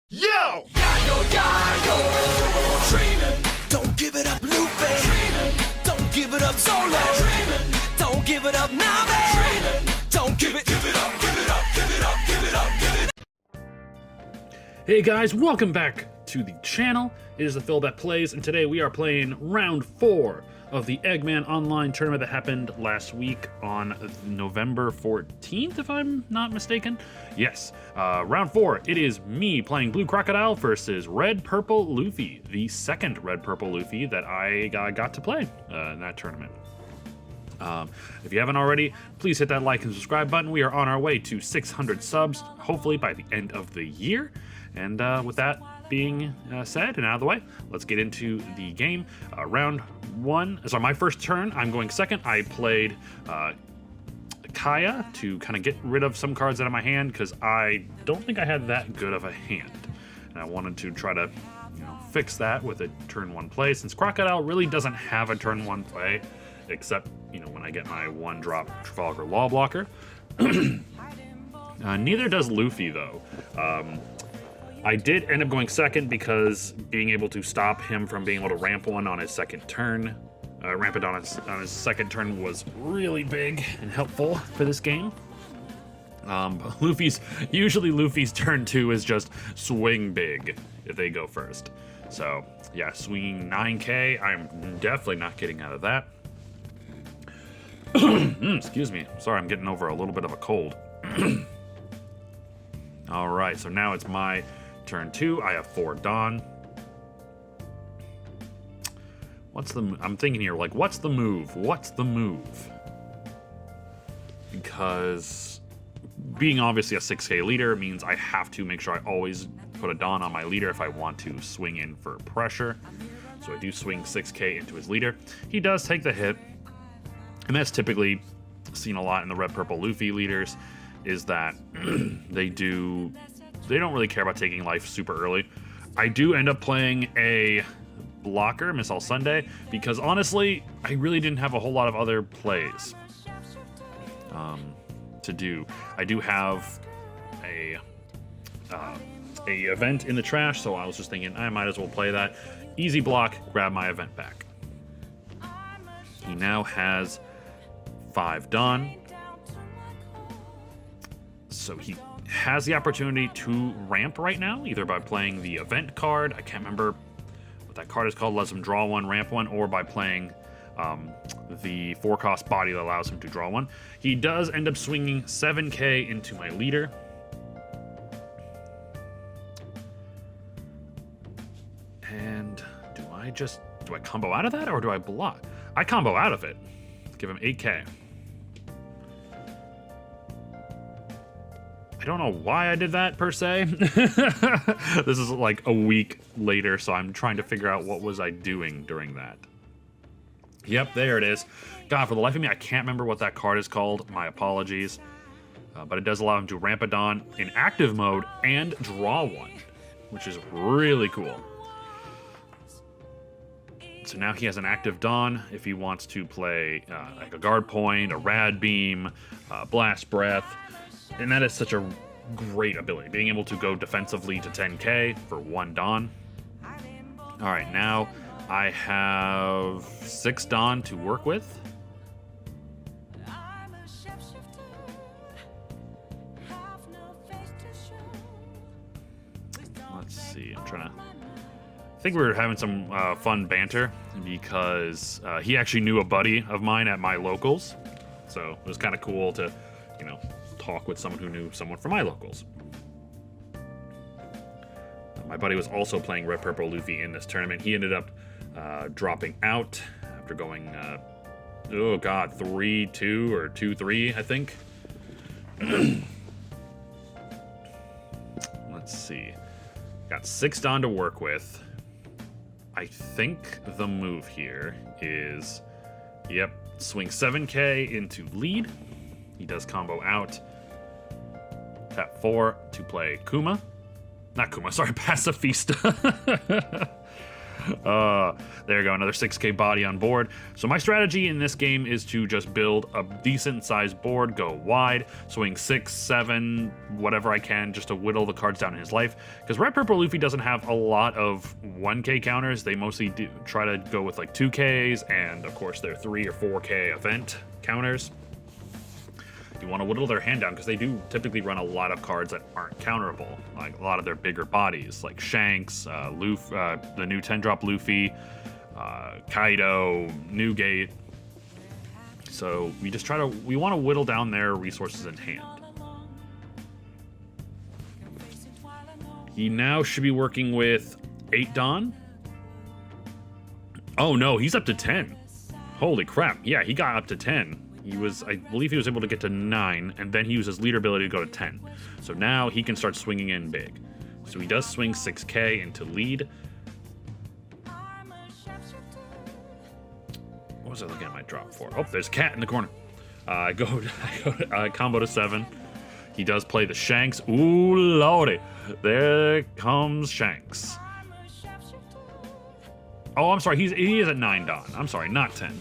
Yo! Yayo, yayo, dreaming. Don't give it up, Luffy. Dreaming. Don't give it up, Solo. Dreaming. Don't give it up, Nami. Dreaming. Don't give it up, give it up, give it up, give it up, give it up. Hey guys, welcome back to the channel. It is the Phil that plays, and today we are playing round 4 of the Eggman Online tournament that happened last week on November 14th, if I'm not mistaken. Yes, round 4, it is me playing Blue Crocodile versus Red Purple Luffy, the second Red Purple Luffy that I got to play in that tournament. If you haven't already, please hit that like and subscribe button. We are on our way to 600 subs, hopefully by the end of the year. And with that being said and out of the way, let's get into the game. Round 1, so my first turn, I'm going second. I played Kaya to kind of get rid of some cards out of my hand because I don't think I had that good of a hand. And I wanted to try to, fix that with a turn 1 play, since Crocodile really doesn't have a turn 1 play, except, when I get my 1-drop Trafalgar Law Blocker. Neither does Luffy, though. I did end up going second because being able to stop him from being able to ramp one on his second turn, ramp it on his second turn was really big and helpful for this game. But usually Luffy's turn 2 is just swing big if they go first. So yeah, swinging 9k, I'm definitely not getting out of that. Excuse me, sorry, I'm getting over a little bit of a cold. All right, so now it's my turn 2. I have 4 Dawn. I'm thinking here, like, what's the move? What's the move? Because being obviously a 6k leader means I have to make sure I always put a Dawn on my leader if I want to swing in for pressure. So I do swing 6k into his leader. He does take the hit, and that's typically seen a lot in the Red Purple Luffy leaders, is that they don't really care about taking life super early. I do end up playing a blocker, Miss All Sunday, because honestly, I really didn't have a whole lot of other plays to do. I do have a event in the trash, so I was just thinking I might as well play that. Easy block, grab my event back. He now has 5 Dawn. So he has the opportunity to ramp right now, either by playing the event card, I can't remember what that card is called, lets him draw 1, ramp 1, or by playing the 4-cost body that allows him to draw 1. He does end up swinging 7k into my leader. And do I combo out of that, or do I block? I combo out of it. Give him 8k. I don't know why I did that, per se. This is like a week later, so I'm trying to figure out what was I doing during that. Yep, there it is. God, for the life of me, I can't remember what that card is called. My apologies. But it does allow him to ramp a Dawn in active mode and draw 1, which is really cool. So now he has an active Dawn if he wants to play like a Guard Point, a Rad Beam, Blast Breath. And that is such a great ability, being able to go defensively to 10k for 1 Dawn. All right, now I have 6 Dawn to work with. Let's see, I think we were having some fun banter because he actually knew a buddy of mine at my locals. So it was kind of cool to, talk with someone who knew someone from my locals. My buddy was also playing Red Purple Luffy in this tournament. He ended up dropping out after going, 3-2 or 2-3, I think. Let's see. Got 6 Dawn to work with. I think the move here is, swing 7k into lead. He does combo out. Tap 4 to play Kuma. Not Kuma, sorry, Pacifista. There you go, another 6k body on board. So my strategy in this game is to just build a decent sized board, go wide, swing 6, 7, whatever I can, just to whittle the cards down in his life. Because Red Purple Luffy doesn't have a lot of 1k counters. They mostly do try to go with like 2ks and of course their 3 or 4k event counters. You want to whittle their hand down because they do typically run a lot of cards that aren't counterable, like a lot of their bigger bodies, like Shanks, the new 10-drop Luffy, Kaido, Newgate. So we want to whittle down their resources in hand. He now should be working with 8 Dawn. Oh no, he's up to 10. Holy crap! Yeah, he got up to 10. I believe he was able to get to 9, and then he used his leader ability to go to 10. So now he can start swinging in big. So he does swing 6k into lead. What was I looking at my drop for? Oh, there's a cat in the corner. I go to combo to 7. He does play the Shanks. Ooh, lordy. There comes Shanks. Oh, I'm sorry. He is at 9 Dawn. I'm sorry, not 10.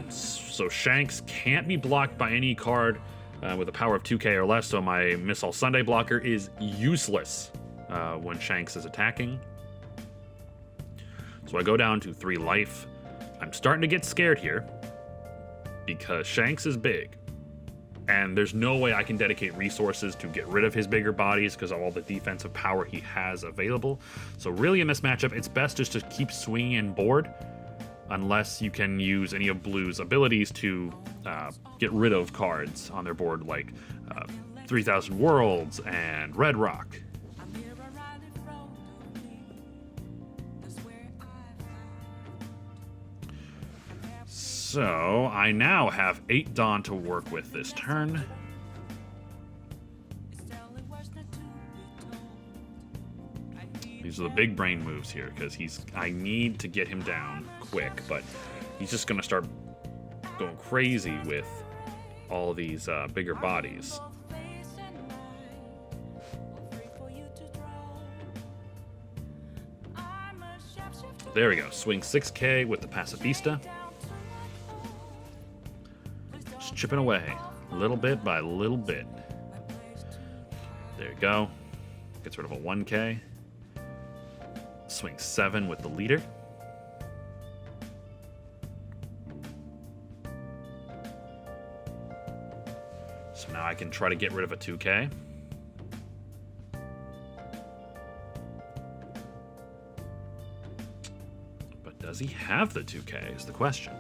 So Shanks can't be blocked by any card with a power of 2k or less, so my Miss All Sunday blocker is useless when Shanks is attacking. So I go down to 3 life. I'm starting to get scared here because Shanks is big, and there's no way I can dedicate resources to get rid of his bigger bodies because of all the defensive power he has available. So really in this matchup, it's best just to keep swinging in board, unless you can use any of Blue's abilities to get rid of cards on their board, like 3000 Worlds and Red Rock. So I now have 8 Dawn to work with this turn. These are the big brain moves here, because I need to get him down quick, but he's just going to start going crazy with all these bigger bodies. There we go. Swing 6k with the Pacifista. Just chipping away, little bit by little bit. There you go. Gets rid of a 1k. Swing 7 with the leader. So now I can try to get rid of a 2k. But does he have the 2k is the question.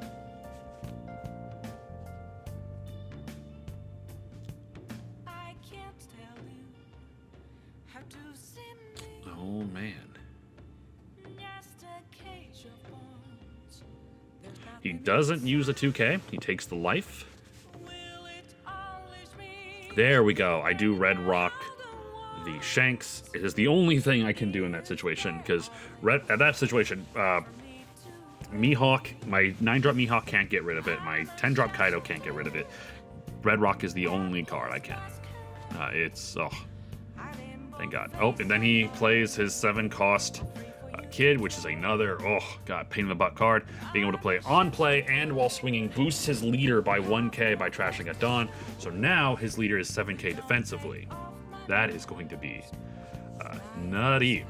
Oh man. He doesn't use a 2k. He takes the life. There we go. I do Red Rock the Shanks. It is the only thing I can do in that situation, because at that situation, Mihawk, my 9-drop Mihawk can't get rid of it. My 10-drop Kaido can't get rid of it. Red Rock is the only card I can. Thank God. Oh, and then he plays his 7-cost Kid, which is another, pain in the butt card. Being able to play on play and while swinging boosts his leader by 1k by trashing at Dawn. So now his leader is 7k defensively. That is going to be nutty.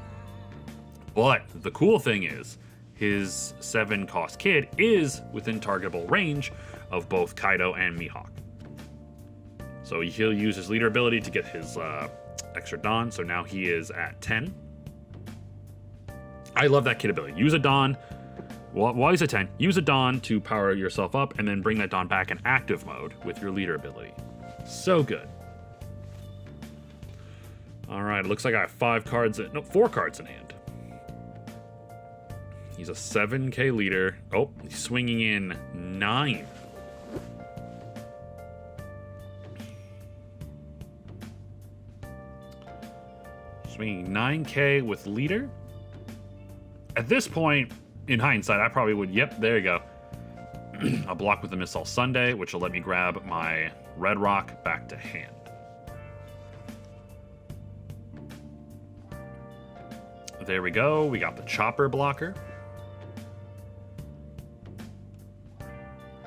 But the cool thing is, his 7-cost Kid is within targetable range of both Kaido and Mihawk. So he'll use his leader ability to get his extra Dawn. So now he is at 10. I love that Kid ability. Use a Dawn. While he's at 10, use a Dawn to power yourself up and then bring that Dawn back in active mode with your leader ability. So good. All right, it looks like I have 4 cards in hand. He's a 7k leader. Oh, he's swinging in 9. Swinging 9k with leader. At this point, in hindsight, I probably would, yep, there you go. I'll block with the Miss All Sunday, which will let me grab my Red Rock back to hand. There we go. We got the chopper blocker.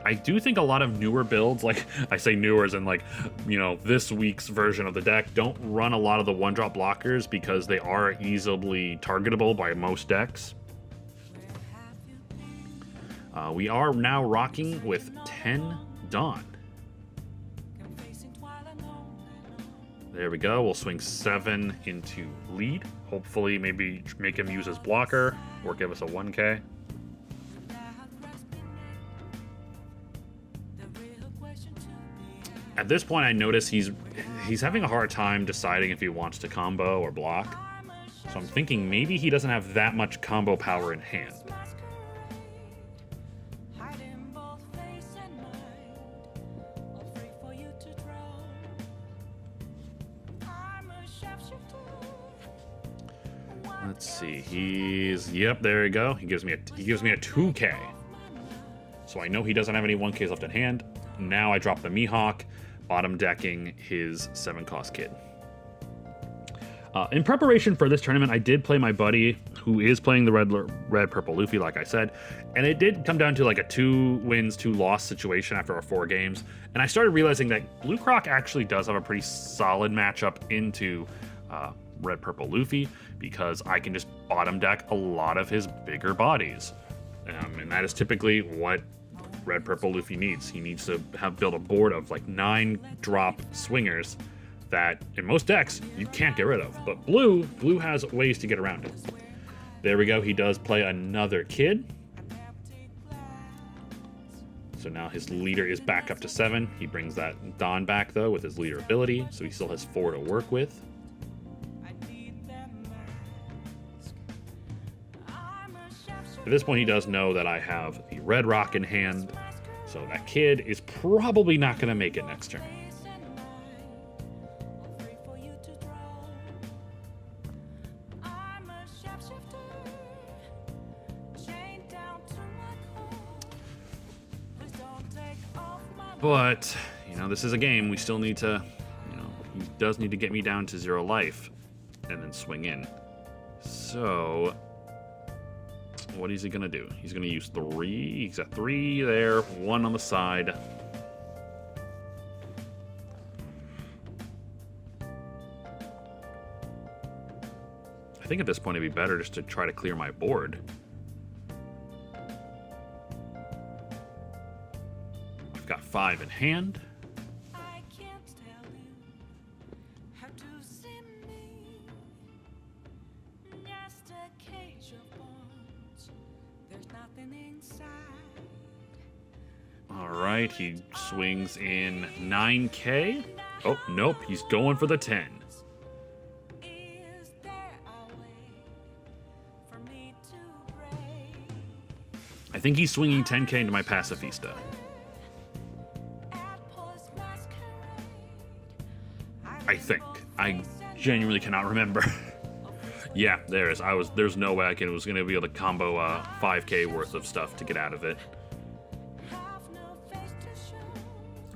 I do think a lot of newer builds, like I say newer as in like, you know, this week's version of the deck, don't run a lot of the one-drop blockers because they are easily targetable by most decks. We are now rocking with 10 Dawn. There we go. We'll swing 7 into lead. Hopefully maybe make him use his blocker or give us a 1K. At this point, I notice he's having a hard time deciding if he wants to combo or block. So I'm thinking maybe he doesn't have that much combo power in hand. Let's see. Yep, there you go. He gives me a 2K. So I know he doesn't have any 1Ks left in hand. Now I drop the Mihawk, bottom decking his 7-cost kid. In preparation for this tournament, I did play my buddy who is playing the red purple Luffy, like I said, and it did come down to like a 2 wins, 2 loss situation after our 4 games. And I started realizing that Blue Croc actually does have a pretty solid matchup into red purple Luffy, because I can just bottom deck a lot of his bigger bodies, and that is typically what red purple Luffy needs. He needs to build a board of like 9 drop swingers that in most decks you can't get rid of, but blue has ways to get around it. There we go. He does play another kid, so now his leader is back up to 7. He brings that Dawn back though with his leader ability, so he still has 4 to work with. At this point, he does know that I have the red rock in hand, so that kid is probably not going to make it next turn. But, you know, this is a game. We still need to, you know, he does need to get me down to 0 life and then swing in. So what is he gonna do? He's gonna use 3. He's got 3 there, 1 on the side. I think at this point it'd be better just to try to clear my board. I've got 5 in hand. Alright, he swings in 9K. Oh, nope, he's going for the 10. I think he's swinging 10K into my Pacifista. I think. I genuinely cannot remember. Yeah, there's no way I was going to be able to combo 5K worth of stuff to get out of it.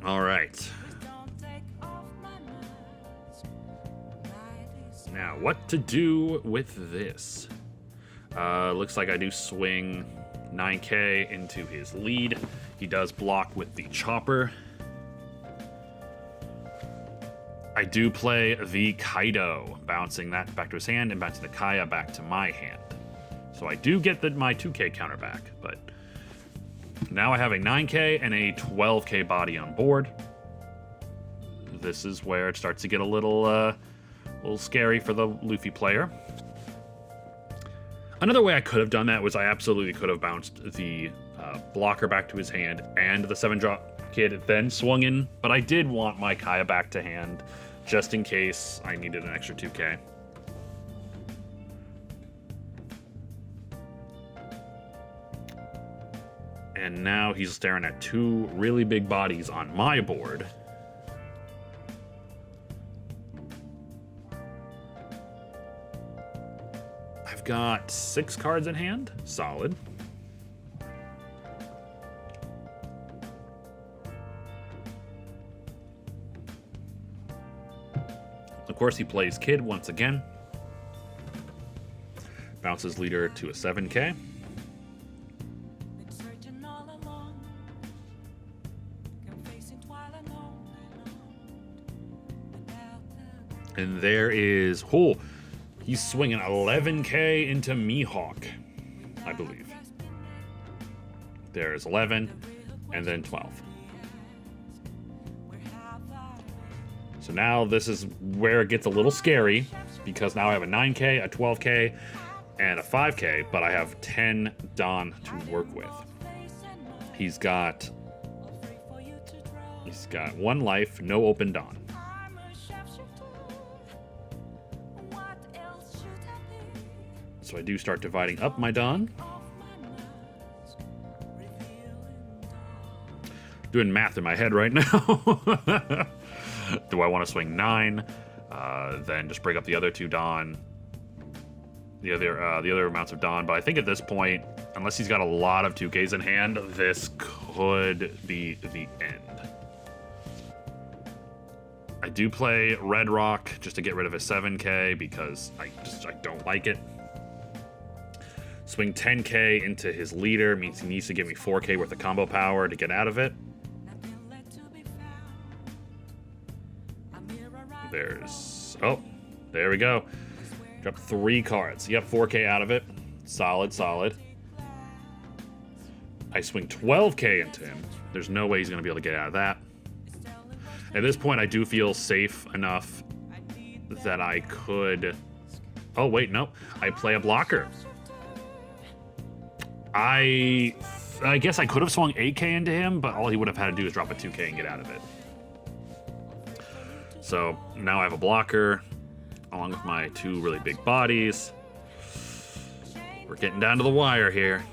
All right. Now, what to do with this? Looks like I do swing 9K into his lead. He does block with the chopper. I do play the Kaido, bouncing that back to his hand and bouncing the Kaya back to my hand. So I do get my 2K counter back, but now I have a 9K and a 12K body on board. This is where it starts to get a little scary for the Luffy player. Another way I could have done that was I absolutely could have bounced the blocker back to his hand and the 7-drop kid, then swung in, but I did want my Kaya back to hand just in case I needed an extra 2K. And now he's staring at 2 really big bodies on my board. I've got 6 cards in hand. Solid. Of course, he plays Kid once again. Bounces leader to a 7K. And there is, oh, he's swinging 11K into Mihawk, I believe. There's 11 and then 12. So now this is where it gets a little scary, because now I have a 9K, a 12K, and a 5K, but I have 10 Don to work with. He's got 1 life, no open Don. So I do start dividing up my Don. Doing math in my head right now. Do I want to swing 9? Then just break up the other 2 Don. The other amounts of Don. But I think at this point, unless he's got a lot of 2Ks in hand, this could be the end. I do play Red Rock just to get rid of his 7K because I don't like it. Swing 10K into his leader means he needs to give me 4K worth of combo power to get out of it. Oh, there we go. Drop 3 cards. Yep, 4K out of it. Solid, solid. I swing 12K into him. There's no way he's going to be able to get out of that. At this point, I do feel safe enough that I could... Oh, wait, no. I play a blocker. I guess I could have swung 8K into him, but all he would have had to do is drop a 2K and get out of it. So now I have a blocker, along with my 2 really big bodies. We're getting down to the wire here.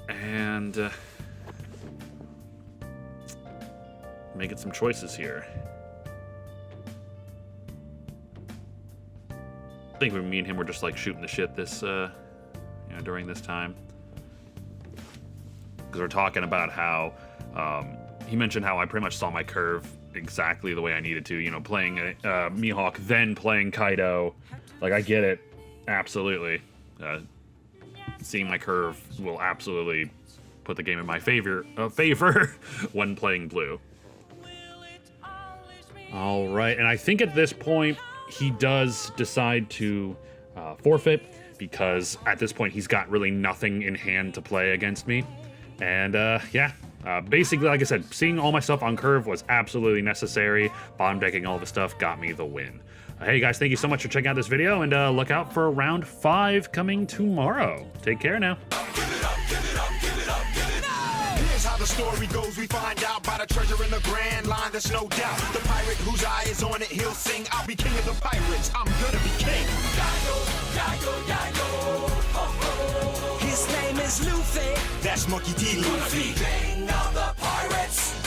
And making some choices here. I think me and him were just like shooting the shit this, during this time. Because we're talking about how, he mentioned how I pretty much saw my curve exactly the way I needed to, playing Mihawk, then playing Kaido. Like, I get it, absolutely. Seeing my curve will absolutely put the game in my favor when playing blue. All right, and I think at this point, he does decide to forfeit, because at this point he's got really nothing in hand to play against me. And basically, like I said, seeing all my stuff on curve was absolutely necessary. Bottom decking all the stuff got me the win. Hey guys, thank you so much for checking out this video, and look out for round 5 coming tomorrow. Take care now. The story goes, we find out by the treasure in the grand line, there's no doubt. The pirate whose eye is on it, he'll sing, I'll be king of the pirates, I'm gonna be king. His name is Luffy. That's Monkey D. Luffy. King of the